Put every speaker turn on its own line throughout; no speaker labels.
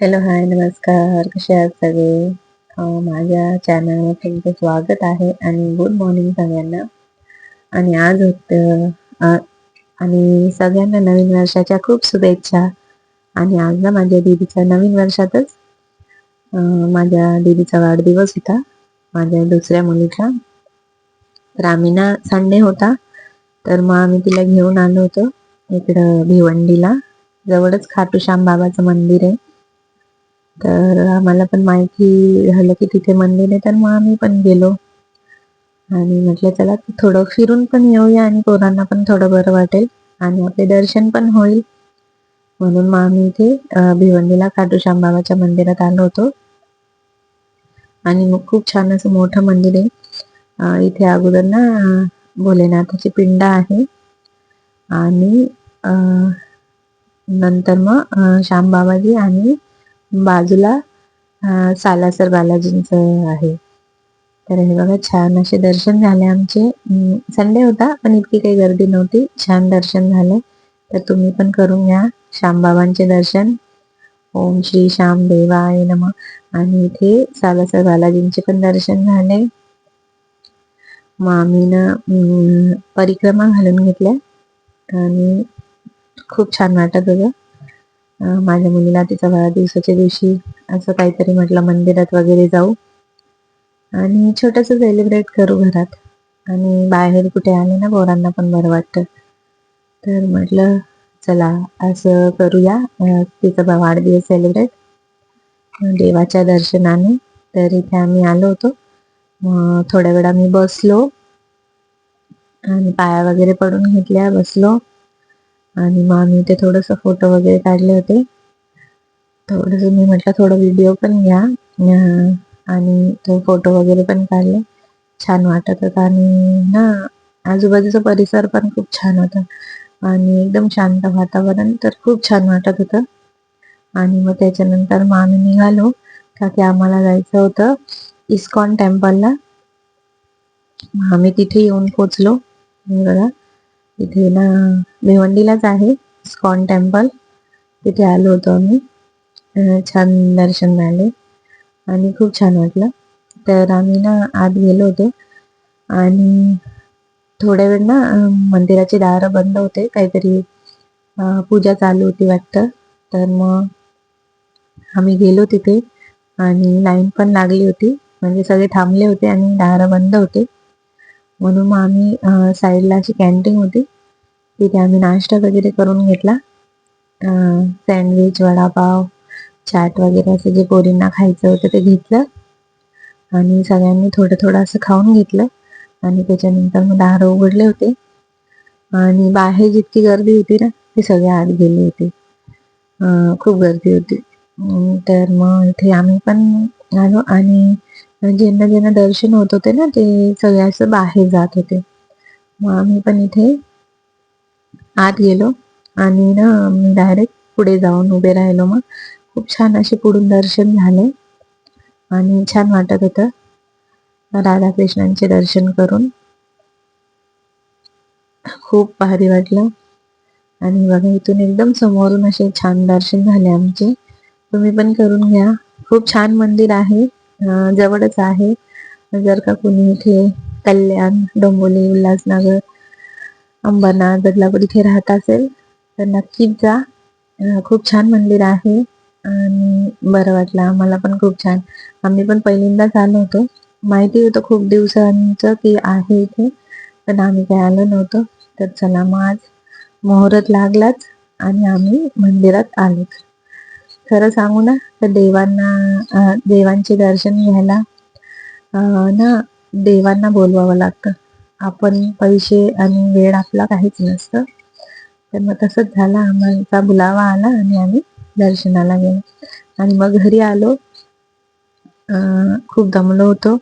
Hello, हाय, नमस्कार. कसे आहात सगळे? माझ्या चॅनलवर तुमचं स्वागत आहे आणि गुड मॉर्निंग सगळ्यांना. आणि आज होतं आणि सगळ्यांना नवीन वर्षाच्या खूप शुभेच्छा. आणि आज ना माझ्या दीदीचा नवीन वर्षातच माझ्या दीदीचा वाढदिवस होता, माझ्या दुसऱ्या मुलीचा. तर आम्ही ना संडे होता, तर मग आम्ही तिला घेऊन आलो होतो इकडं भिवंडीला. जवळच खाटूश्याम बाबाचं मंदिर आहे. तर आम्हाला पण माहिती झालं की तिथे मंदिर आहे, तर मग आम्ही पण गेलो आणि म्हटलं चला थोडं फिरून पण येऊया आणि पोरांना पण थोडं बरं वाटेल आणि आपले दर्शन पण होईल. म्हणून मग आम्ही इथे भिवंडीला खाटूश्याम बाबाच्या मंदिरात आलो होतो. आणि मग खूप छान असं मोठं मंदिर आहे. इथे अगोदर ना भोलेनाथाची पिंड आहे आणि नंतर मग श्यामबाबाजी आणि बाजूला सालासर बालाजींचं आहे. तर हे बघा छान असे दर्शन झाले आमचे. संडे होता पण इतकी काही गर्दी नव्हती, छान दर्शन झालं. तर तुम्ही पण करून घ्या श्यामबाबांचे दर्शन. ओम श्री श्याम देवाय नमः. आणि इथे सालासर बालाजींचे पण दर्शन झाले. मग आम्ही ना परिक्रमा घालून घेतल्या आणि खूप छान वाटत होतं. माझ्या मुलीला तिच्या वाढदिवसाच्या दिवशी असं काहीतरी म्हटलं मंदिरात वगैरे जाऊ आणि छोटस सेलिब्रेट करू घरात. आणि बाहेर कुठे आले ना पोरांना पण बरं वाटतं. तर म्हटलं चला असं करूया तिचा वाढदिवस सेलिब्रेट देवाच्या दर्शनाने. तर इथे आम्ही आलो होतो. मग थोड्या वेळ आम्ही बसलो आणि पाया वगैरे पडून घेतल्या, बसलो आणि मग आम्ही इथे थोडस फोटो वगैरे काढले होते. थोडस मी म्हटलं थोडं व्हिडिओ पण घ्या आणि तो फोटो वगैरे पण काढले. छान वाटत होतं आणि ना आजूबाजूचा परिसर पण खूप छान होता आणि एकदम शांत वातावरण, तर खूप छान वाटत होतं. आणि मग त्याच्यानंतर मग आम्ही निघालो का की आम्हाला जायचं होतं इस्कॉन टेम्पलला. आम्ही तिथे येऊन पोचलो. बघा इथे ना भिवंडीलाच आहे इस्कॉन टेम्पल. तिथे आलो होतो आम्ही. छान दर्शन झाले आणि खूप छान वाटलं. तर आम्ही ना आत गेलो होतो आणि थोड्या वेळ ना मंदिराचे दार बंद होते, काहीतरी पूजा चालू होती वाटतं. तर मग आम्ही गेलो तिथे आणि लाईन पण लागली होती, म्हणजे सगळे थांबले होते आणि दार बंद होते. म्हणून मग आम्ही साईडला अशी कॅन्टीन होती, तिथे आम्ही नाश्ता वगैरे करून घेतला. सँडविच, वडापाव, चाट वगैरे असं जे पोरींना खायचं होतं ते घेतलं आणि सगळ्यांनी थोडं थोडं असं खाऊन घेतलं. आणि त्याच्यानंतर मग दार उघडले होते आणि बाहेर जितकी गर्दी होती ना ती सगळे आत गेले होते. खूप गर्दी होती. तर मग इथे आम्ही पण आलो आणि ज्यांना ज्यांना दर्शन होत होते ना ते सगळे असं बाहेर जात होते. मग आम्ही पण इथे आत गेलो आणि ना डायरेक्ट पुढे जाऊन उभे राहिलो. मग खूप छान असे पुढून दर्शन झाले आणि छान वाटत होतं राधाकृष्णांचे दर्शन करून. खूप भारी वाटलं. आणि बघा इथून एकदम समोरून असे छान दर्शन झाले आमचे. तुम्ही पण करून घ्या. खूप छान मंदिर आहे, जवळच आहे. जर का कुणी इथे कल्याण, डोंबिवली, उल्हासनगर, अंबरनाथ, बदलापूर इथे राहत असेल तर नक्कीच जा. खूप छान मंदिर आहे आणि बरं वाटलं आम्हाला पण खूप छान. आम्ही पण पहिल्यांदाच आलो होतो. माहिती होतं खूप दिवसांचं की आहे इथे, पण आम्ही काही आलो नव्हतो. तर चला मग आज मुहूर्त लागलाच आणि आम्ही मंदिरात आलो. खरं सांगू ना तर देवांचे दर्शन घ्यायला ना देवांना बोलवावं लागतं. आपण पैसे आणि वेळ आपला काहीच नसतं. तर मग तसंच झालं, आम्हाला बुलावा आला आणि आम्ही दर्शनाला गेलो आणि मग घरी आलो. खूप दमलो होतो,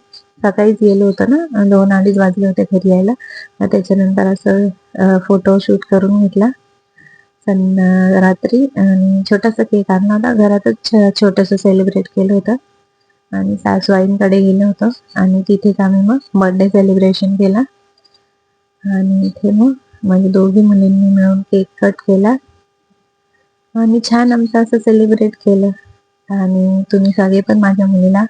सकाळीच गेलो होतो ना, 2-2:30 वाजले होते घरी यायला. मग त्याच्यानंतर असं फोटो शूट करून घेतला रात्री आणि छोटासा केक आणला होता घरातच, छोटंसं सेलिब्रेट केलं होतं. आणि सासूआईंकडे गेलो होतो आणि तिथेच आम्ही मग बर्थडे सेलिब्रेशन केला. आणि इथे मग माझ्या दोघी मुलींनी मिळून केक कट केला आणि छान आमचं असं सेलिब्रेट केलं. आणि तुम्ही सगळे पण माझ्या मुलीला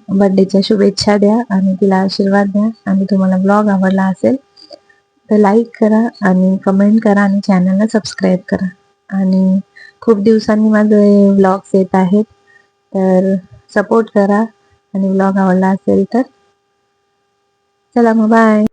बर्थडेच्या शुभेच्छा द्या आणि तिला आशीर्वाद द्या. आणि तुम्हाला ब्लॉग आवडला असेल तर लाईक करा आणि कमेंट करा आणि चॅनलला सबस्क्राईब करा. आणि खूप दिवसांनी माझे व्लॉग्स येत आहेत, तर सपोर्ट करा. आणि व्लॉग आवडला असेल तर चला मग बाय.